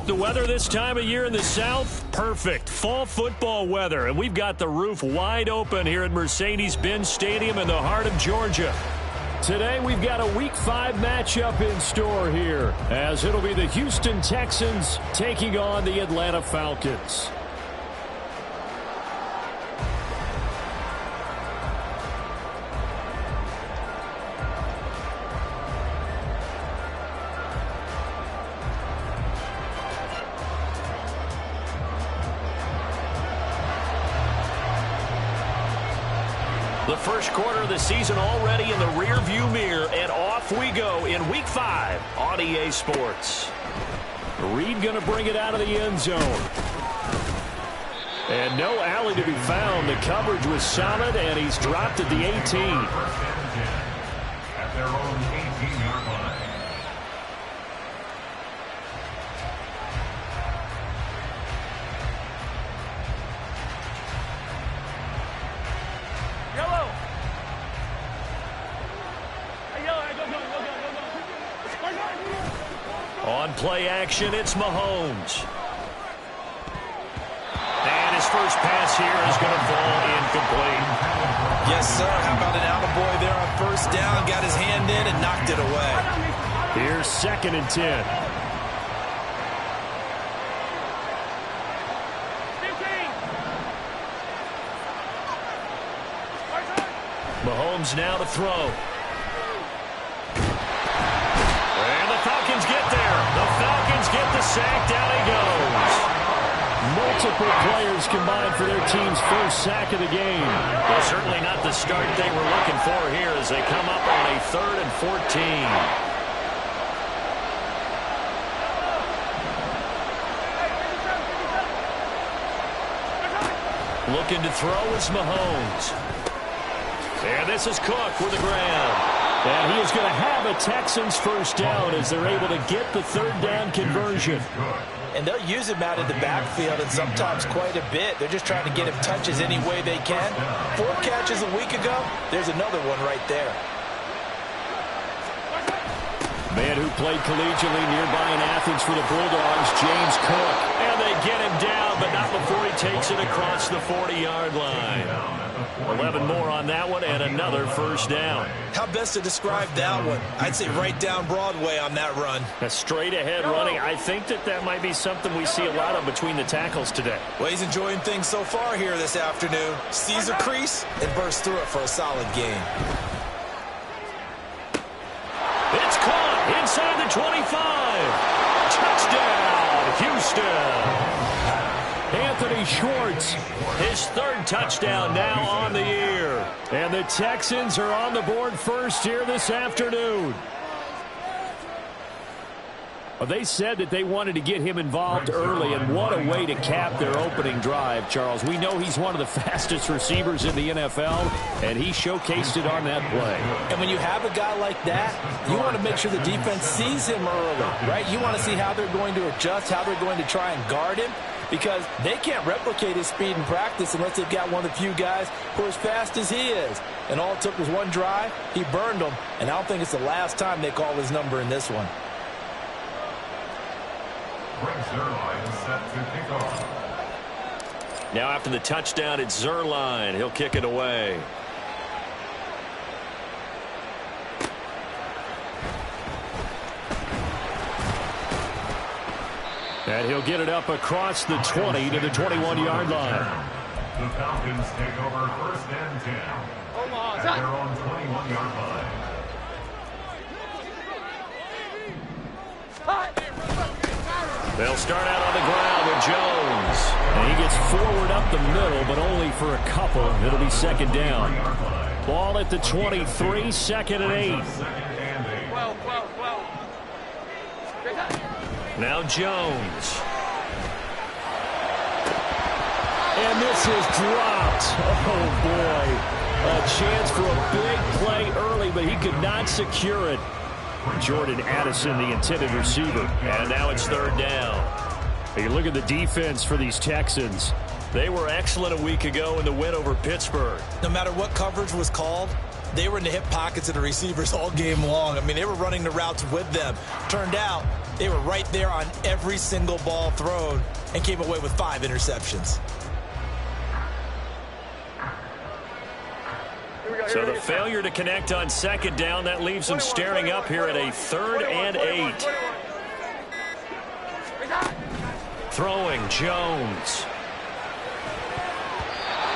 The weather this time of year in the South, perfect. Fall football weather, and we've got the roof wide open here at Mercedes-Benz Stadium in the heart of Georgia. Today, we've got a Week 5 matchup in store here, as it'll be the Houston Texans taking on the Atlanta Falcons. The first quarter of the season already in the rear-view mirror, and off we go in Week 5 on EA Sports. Reed going to bring it out of the end zone. And no alley to be found. The coverage was solid, and he's dropped at the 18. At their own 18-yard line. On play action, it's Mahomes. And his first pass here is going to fall incomplete. Yes, sir. How about an attaboy there on first down? Got his hand in and knocked it away. Here's 2nd and 10. Mahomes now to throw. Falcons get there. The Falcons get the sack. Down he goes. Multiple players combined for their team's first sack of the game. Well, certainly not the start they were looking for here as they come up on a 3rd and 14. Looking to throw is Mahomes. And this is Cook with the ground. And he is going to have a Texans first down as they're able to get the 3rd down conversion. And they'll use him out in the backfield and sometimes quite a bit. They're just trying to get him touches any way they can. 4 catches a week ago. There's another one right there. Man who played collegiately nearby in Athens for the Bulldogs, James Cook. And they get him down, but not before he takes it across the 40-yard line. 11 more on that one and another first down. How best to describe that one? I'd say right down Broadway on that run. A straight-ahead running. I think that might be something we see a lot of between the tackles today. Well, he's enjoying things so far here this afternoon. Sees a crease and bursts through it for a solid gain. It's caught inside the 25. Touchdown, Houston. Anthony Schwartz, his 3rd touchdown now on the year. And the Texans are on the board first here this afternoon. Well, they said that they wanted to get him involved early, and what a way to cap their opening drive, Charles. We know he's one of the fastest receivers in the NFL, and he showcased it on that play. And when you have a guy like that, you want to make sure the defense sees him early, right? You want to see how they're going to adjust, how they're going to try and guard him, because they can't replicate his speed in practice unless they've got one of the few guys who are as fast as he is. And all it took was one drive. He burned them, and I don't think it's the last time they call his number in this one. Now after the touchdown, it's Zerline. He'll kick it away. And he'll get it up across the 20 to the 21-yard line. The Falcons take over 1st and 10 at their own 21-yard line. They'll start out on the ground with Jones. And he gets forward up the middle, but only for a couple. It'll be 2nd down. Ball at the 23, 2nd and 8. Now Jones. And this is dropped. Oh, boy. A chance for a big play early, but he could not secure it. Jordan Addison, the intended receiver. And now it's 3rd down. You look at the defense for these Texans. They were excellent a week ago in the win over Pittsburgh. No matter what coverage was called, they were in the hip pockets of the receivers all game long. I mean, they were running the routes with them. Turned out they were right there on every single ball thrown and came away with 5 interceptions. So the failure to connect on second down, that leaves them staring up here at a 3rd and 8. Throwing Jones.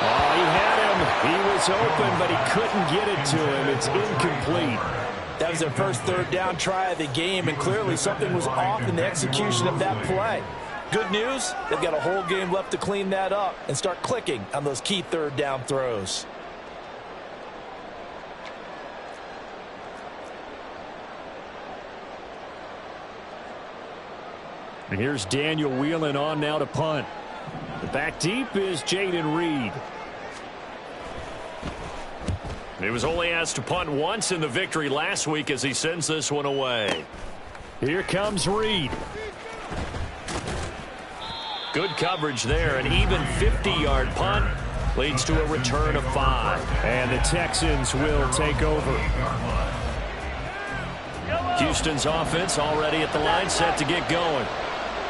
Oh, he had him. He was open, but he couldn't get it to him. It's incomplete. That was their first 3rd down try of the game, and clearly something was off in the execution of that play. Good news, they've got a whole game left to clean that up and start clicking on those key 3rd down throws. Here's Daniel Whelan on now to punt. Back deep is Jaden Reed. He was only asked to punt once in the victory last week as he sends this one away. Here comes Reed. Good coverage there. An even 50-yard punt leads to a return of 5. And the Texans will take over. Houston's offense already at the line, set to get going.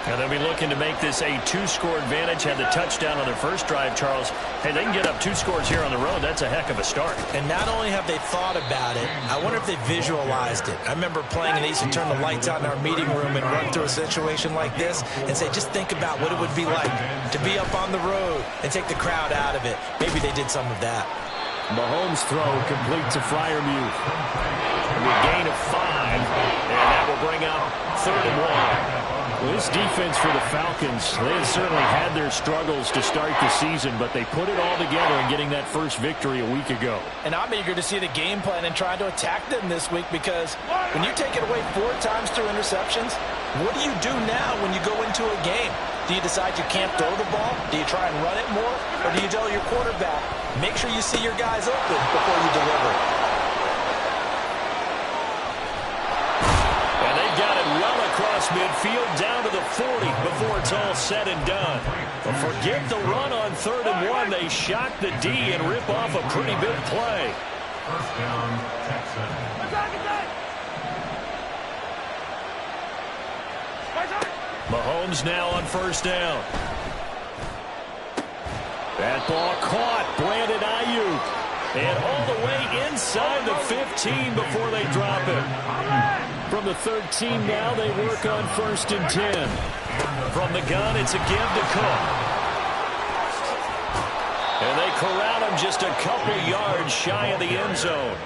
And they'll be looking to make this a 2-score advantage. Had the touchdown on their first drive, Charles. Hey, they can get up 2 scores here on the road. That's a heck of a start. And not only have they thought about it, I wonder if they visualized it. I remember playing and they used to turn the lights on in our meeting room and run through a situation like this and say, just think about what it would be like to be up on the road and take the crowd out of it. Maybe they did some of that. Mahomes' throw complete to Freiermuth. A gain of 5, and that will bring up 3rd and 1. Well, this defense for the Falcons, they have certainly had their struggles to start the season, but they put it all together in getting that first victory a week ago. And I'm eager to see the game plan and try to attack them this week, because when you take it away 4 times through interceptions, what do you do now when you go into a game? Do you decide you can't throw the ball? Do you try and run it more? Or do you tell your quarterback, make sure you see your guys open before you deliver? And they've got it well across midfield down to the 40 before it's all said and done. But forget the run on 3rd and 1. They shock the D and rip off a pretty big play. First down, Texans. Mahomes now on 1st down. That ball caught. Brandon Ayuk. And all the way inside the 15 before they drop it. From the 13 now, they work on 1st and 10. From the gun, it's a give to Cook. And they corral him just a couple yards shy of the end zone.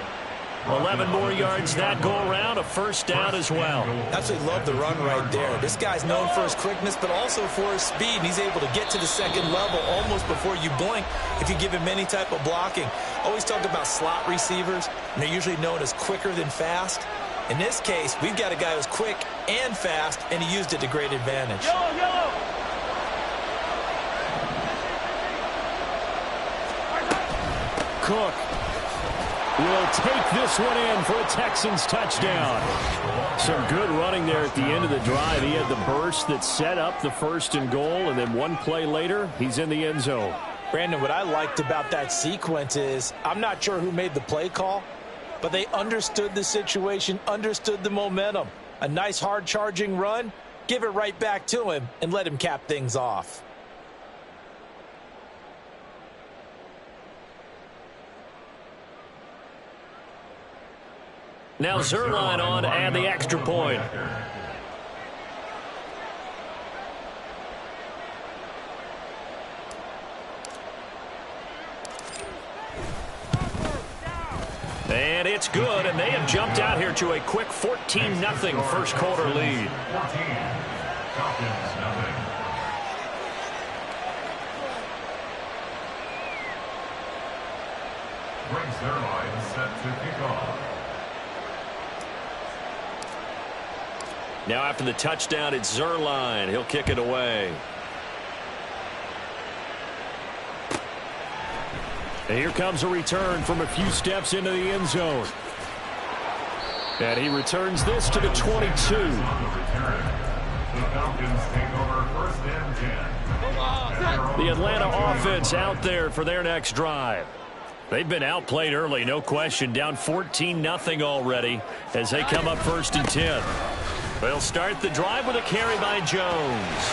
11 more yards that go around, a 1st down as well. Absolutely love the run right there. This guy's known for his quickness, but also for his speed. And he's able to get to the 2nd level almost before you blink if you give him any type of blocking. Always talk about slot receivers, and they're usually known as quicker than fast. In this case, we've got a guy who's quick and fast, and he used it to great advantage. Cook will take this one in for a Texans touchdown. Some good running there at the end of the drive. He had the burst that set up the 1st and goal, and then one play later, he's in the end zone. Brandon, what I liked about that sequence is I'm not sure who made the play call, but they understood the situation, understood the momentum. A nice hard-charging run, give it right back to him, and let him cap things off. Now Zerline on and the extra point. And it's good, and they have jumped out here to a quick 14-0 first quarter lead. 14. Falcons, nothing. Brings their line set to kick off. Now after the touchdown, it's Zerline. He'll kick it away. And here comes a return from a few steps into the end zone. And he returns this to the 22. The Falcons take over 1st and 10. The Atlanta offense out there for their next drive. They've been outplayed early, no question. Down 14-0 already as they come up 1st and 10. They'll start the drive with a carry by Jones.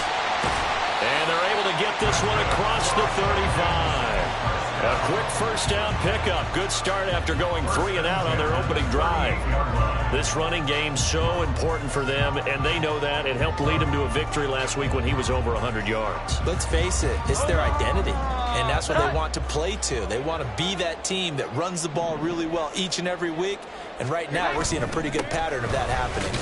And they're able to get this one across the 35. A quick first down pickup. Good start after going 3 and out on their opening drive. This running game so important for them, and they know that. It helped lead them to a victory last week when he was over 100 yards. Let's face it, it's their identity, and that's what they want to play to. They want to be that team that runs the ball really well each and every week, and right now we're seeing a pretty good pattern of that happening.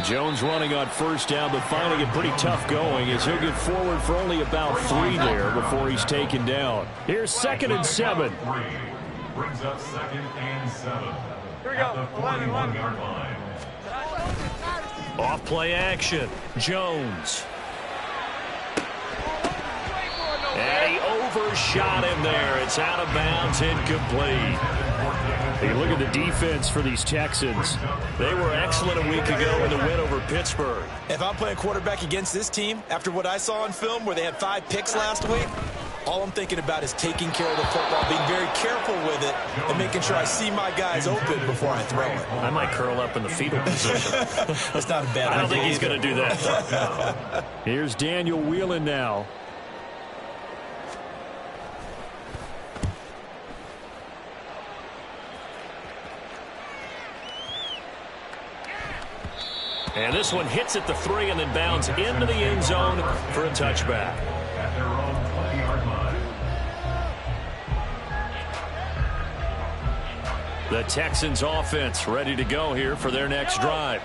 Jones running on first down, but finding it pretty tough going as he'll get forward for only about 3 there before he's taken down. Here's 2nd and 7. Brings up 2nd and 7. Here we go. At the 41-yard line. Off play action. Jones. And he overshot him there. It's out of bounds, incomplete. You look at the defense for these Texans. They were excellent a week ago in the win over Pittsburgh. If I'm playing quarterback against this team, after what I saw on film where they had 5 picks last week, all I'm thinking about is taking care of the football, being very careful with it, and making sure I see my guys open before I throw it. I might curl up in the fetal position. That's not a bad idea. I don't think he's going to do that. Here's Daniel Whelan now. And this one hits at the 3 and then bounds into the end zone for a touchback. At their own 20-yard line. The Texans offense ready to go here for their next drive.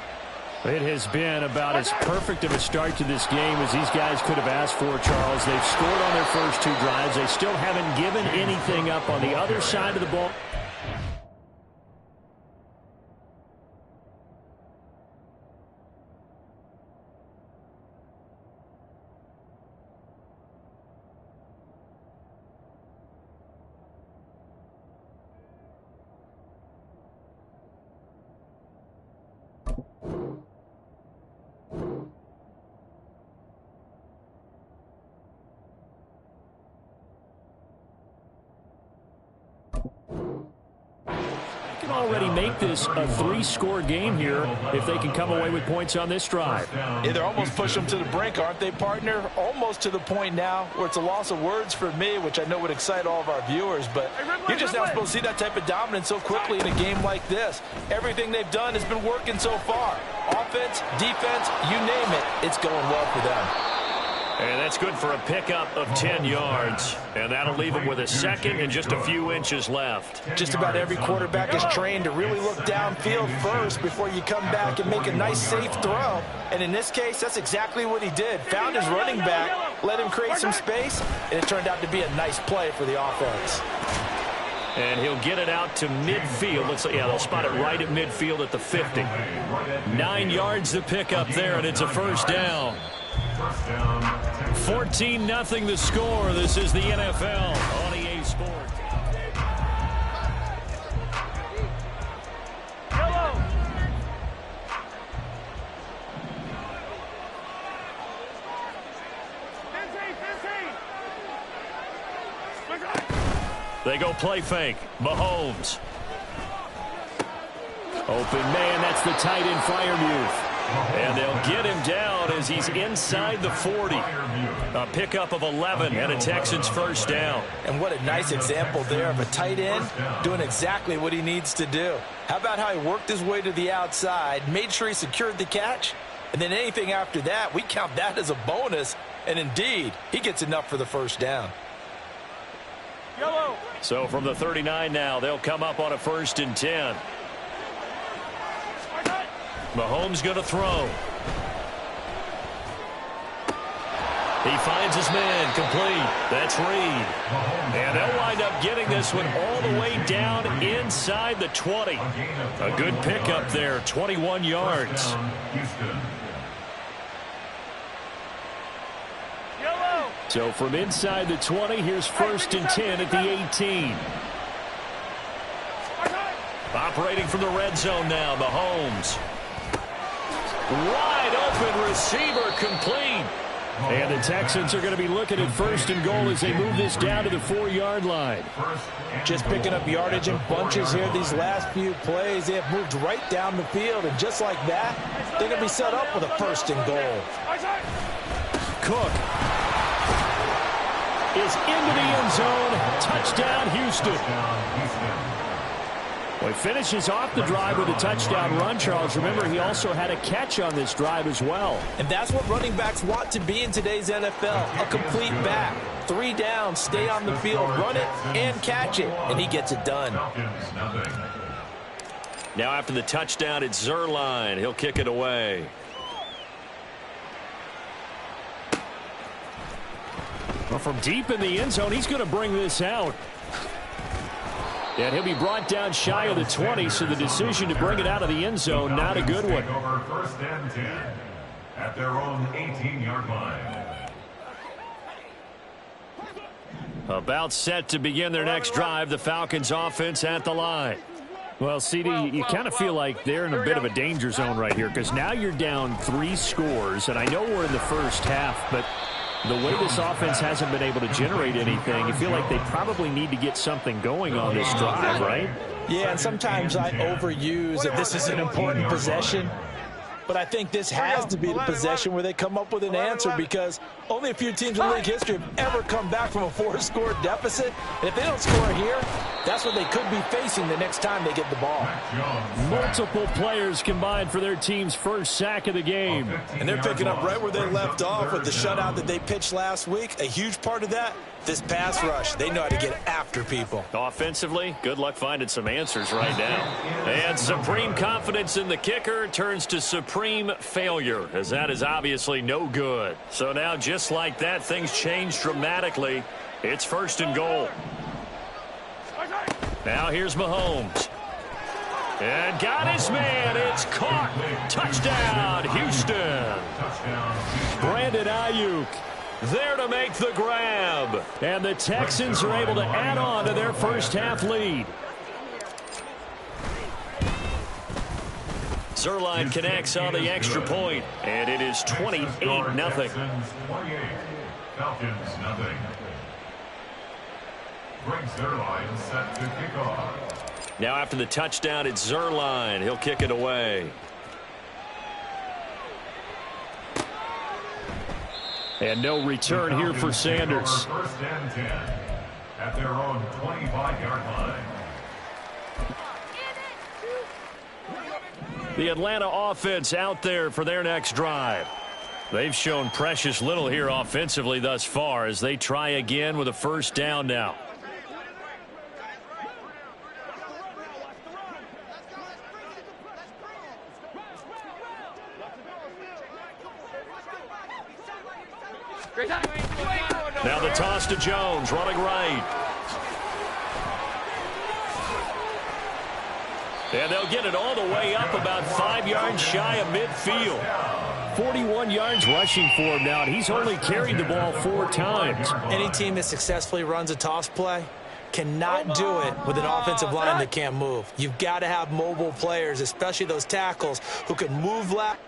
It has been about as perfect of a start to this game as these guys could have asked for, Charles. They've scored on their first 2 drives. They still haven't given anything up on the other side of the ball. Already make this a 3-score game here if they can come away with points on this drive. Yeah, they're almost pushing them to the brink, aren't they, partner? Almost to the point now where it's a loss of words for me, which I know would excite all of our viewers, but you're just not supposed to see that type of dominance so quickly in a game like this. Everything they've done has been working so far. Offense, defense, you name it, it's going well for them. And that's good for a pickup of 10 yards. And that'll leave them with a second and just a few inches left. Just about every quarterback is trained to really look downfield first before you come back and make a nice, safe throw. And in this case, that's exactly what he did. Found his running back, let him create some space, and it turned out to be a nice play for the offense. And he'll get it out to midfield. Looks like, yeah, they'll spot it right at midfield at the 50. 9 yards to pick up there, and it's a first down. 14-0 the score. This is the NFL on EA Sports. They go play fake. Mahomes. Open man, that's the tight end Freiermuth. And they'll get him down as he's inside the 40. A pickup of 11 and a Texans first down. And what a nice example there of a tight end doing exactly what he needs to do. How about how he worked his way to the outside, made sure he secured the catch, and then anything after that, we count that as a bonus. And indeed, he gets enough for the first down. Yellow. So from the 39 now, they'll come up on a 1st and 10. Mahomes going to throw. He finds his man complete. That's Reed. And they'll wind up getting this one all the way down inside the 20. A good pickup there, 21 yards. So from inside the 20, here's 1st and 10 at the 18. Operating from the red zone now, Mahomes. Wide open receiver complete. And the Texans are going to be looking at 1st and goal as they move this down to the 4-yard line. Just picking up yardage in bunches here these last few plays. They have moved right down the field, and just like that, they're going to be set up with a 1st and goal. Cook is into the end zone. Touchdown, Houston. Well, he finishes off the drive with a touchdown run, Charles. Remember, he also had a catch on this drive as well. And that's what running backs want to be in today's NFL, a complete back. 3 down, stay on the field, run it, and catch it, and he gets it done. Now after the touchdown, it's Zerline. He'll kick it away. Well, from deep in the end zone, he's going to bring this out. And he'll be brought down shy of the 20, so the decision to bring it out of the end zone, not a good one. Over 1st and 10 at their own 18-yard line. About set to begin their next drive, the Falcons offense at the line. Well, CD, you kind of feel like they're in a bit of a danger zone right here because now you're down 3 scores, and I know we're in the first half, but the way this offense hasn't been able to generate anything, you feel like they probably need to get something going on this drive, right? Yeah, and sometimes I overuse that this is an important possession. But I think this has to be the possession where they come up with an answer because only a few teams in league history have ever come back from a 4-score deficit. And if they don't score here, that's what they could be facing the next time they get the ball. Multiple players combined for their team's first sack of the game. And they're picking up right where they left off with the shutout that they pitched last week. A huge part of that, this pass rush. They know how to get after people. Offensively, good luck finding some answers right now. And supreme confidence in the kicker turns to supreme failure, as that is obviously no good. So now, just like that, things change dramatically. It's 1st and goal. Now here's Mahomes. And got his man. It's caught. Touchdown, Houston. Brandon Ayuk there to make the grab. And the Texans are able to add on to their first half lead. Zerline connects on the extra point, and it is 28-0. Falcons nothing. Greg Zerline set to kick off. Now after the touchdown, it's Zerline. He'll kick it away. And no return here for Sanders. 1st and 10 at their own 25-yard line. The Atlanta offense out there for their next drive. They've shown precious little here offensively thus far as they try again with a 1st down now. Now the toss to Jones, running right. And they'll get it all the way up about 5 yards shy of midfield. 41 yards rushing for him now, and he's only carried the ball 4 times. Any team that successfully runs a toss play cannot do it with an offensive line that can't move. You've got to have mobile players, especially those tackles, who can move left.